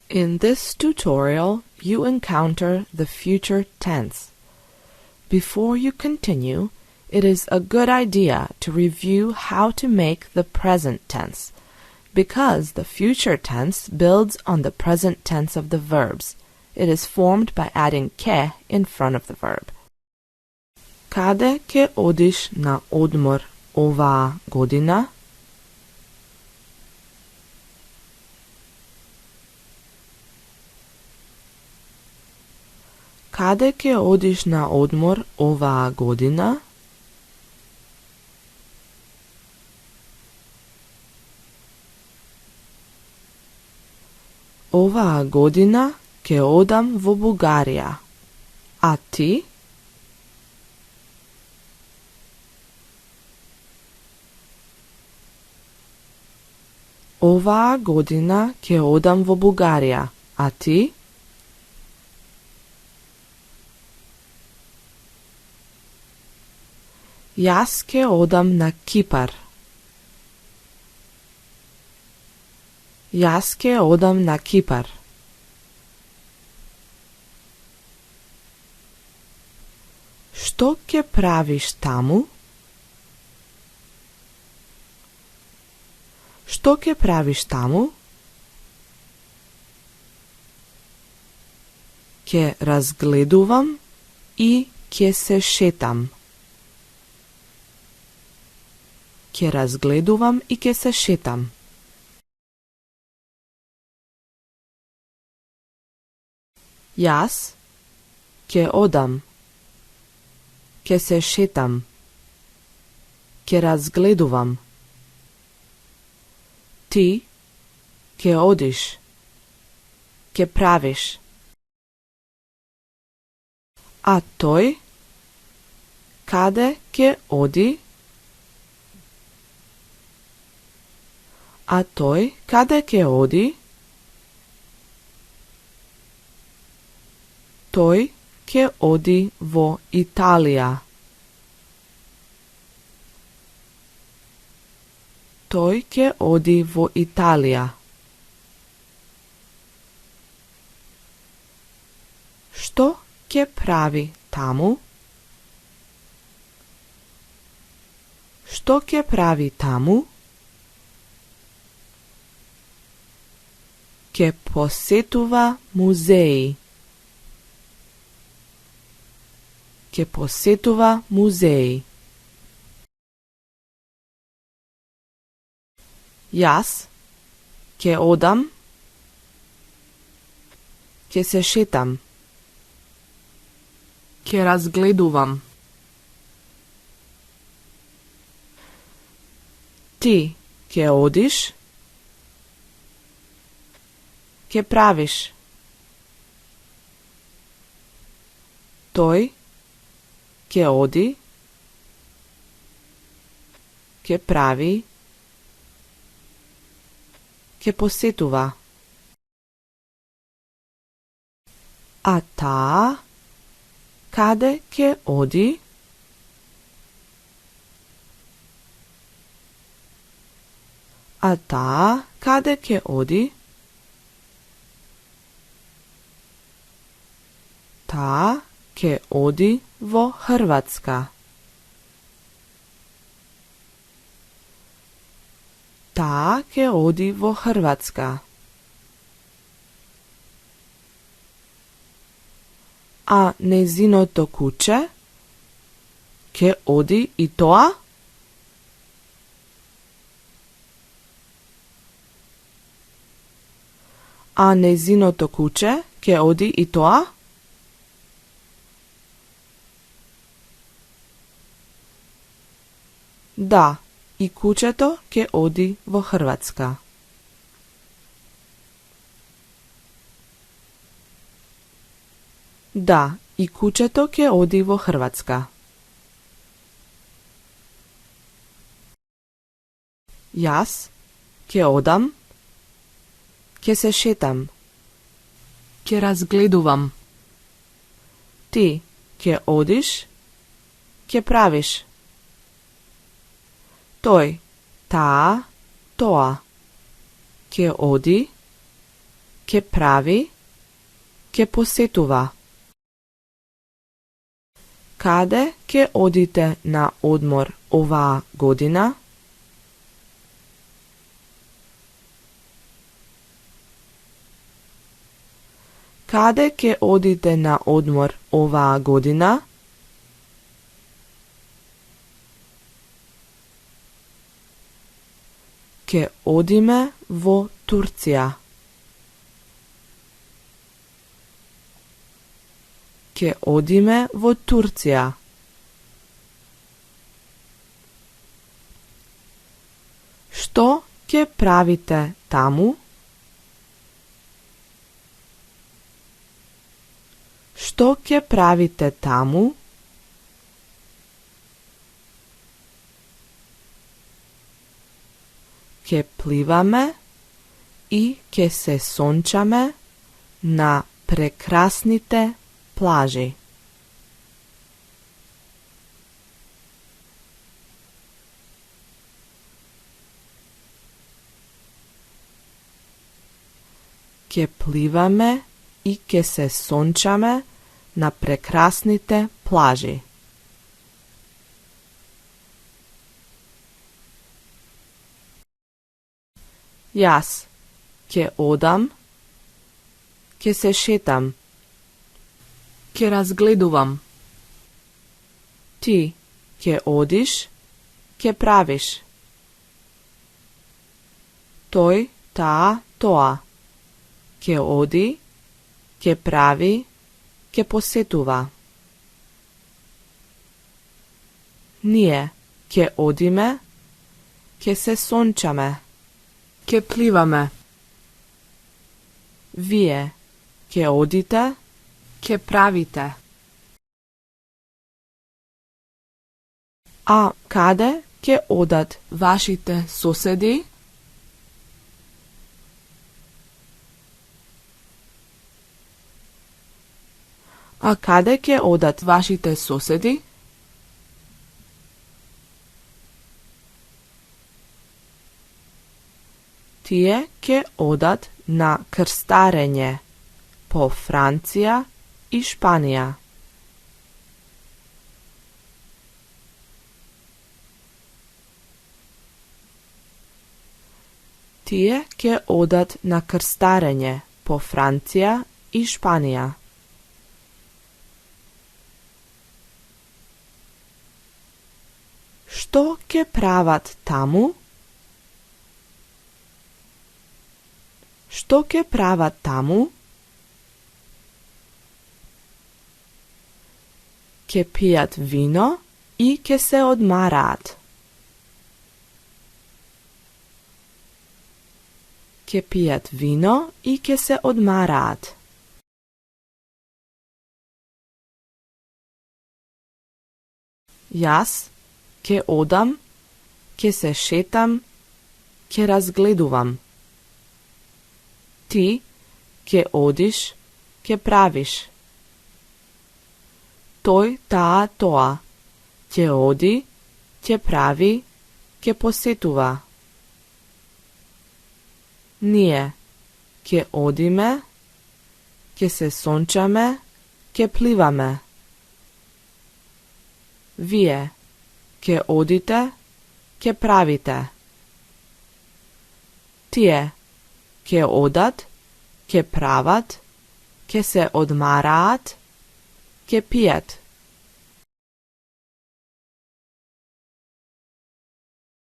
In this tutorial, you encounter the future tense. Before you continue, it is a good idea to review how to make the present tense, because the future tense builds on the present tense of the verbs. It is formed by adding ke in front of the verb. Kade ke odiš na odmor ova godina? Kade ke odiš na odmor ova godina? Ova godina ke odam v Bulgarija. A ti? Ova godina ke odam v Bulgarija. A ti? Jaz ke odam na Kipar. Jaz ke odam na Kipar. Što ke praviš tamu? Što ke praviš tamu? Ke razgleduvam I ke se šetam. Ke razgleduvam I ke se šetam. Jaz ke odam, ke se šetam, ke razgleduvam. Ti ke odiš, ke praviš. A toj kade ke odi? A toj kade ke odi? Toj ke odi v Italija. Toj ke odi v Italija. Što ke pravi tamu? Što ke pravi tamu? Ke posetuva muzeji. Ke posetuva muzeji. Jaz ke odam, ke se šetam, ke razgleduvam. Ti ke odiš, ke praviš. Toj ke odi, ke pravi, ke posetuva. A ta kade ke odi? A ta kade ke odi? Ta ke odi v Hrvatska. Ta ke odi v Hrvatska. A nezino to kuće ke odi I toa? A nezino to kuće ke odi I toa? Da, I kućeto ke odi v Hrvatska. Da, I kućeto ke odi v Hrvatska. Jaz ke odam, ke se šetam, ke razgleduvam. Ti ke odiš, ke praviš. Toj, ta, toa. Ke odi, Kje pravi, kje posjetува. Kade kje odite na odmor ovаа година? Kade kje odite na odmor ovаа година? Kje odime во Турција. Kje odime во Турција. Што ќе правите таму? Што ќе правите таму? Ќе пливаме и ќе се сончаме на прекрасните плажи. Ќе пливаме и ќе се сончаме на прекрасните плажи. Јас ќе одам, ќе се шетам, ќе разгледувам. Ти ќе одиш, ќе правиш. Тој, таа, тоа. Ќе оди, ќе прави, ќе посетува. Ние ќе одиме, ќе се сончаме. Ќе пливаме. Вие ќе одите, ќе правите. А каде ќе одат вашите соседи? А каде ќе одат вашите соседи? Тие ќе одат на крстарење по Франција и Шпанија. Тие ќе одат на крстарење по Франција и Шпанија. Што ќе прават таму? Што ќе прават таму? Ќе пијат вино и ќе се одмараат. Ќе пијат вино и ќе се одмараат. Јас ќе одам, ќе се шетам, ќе разгледувам. Ти ќе одиш, ќе правиш. Тој, таа, тоа. Ќе оди, ќе прави, ќе посетува. Ние ќе одиме, ќе се сончаме, ќе пливаме. Вие ќе одите, ќе правите. Тие ќе одат, ќе прават, ќе се одмараат, ќе пијат.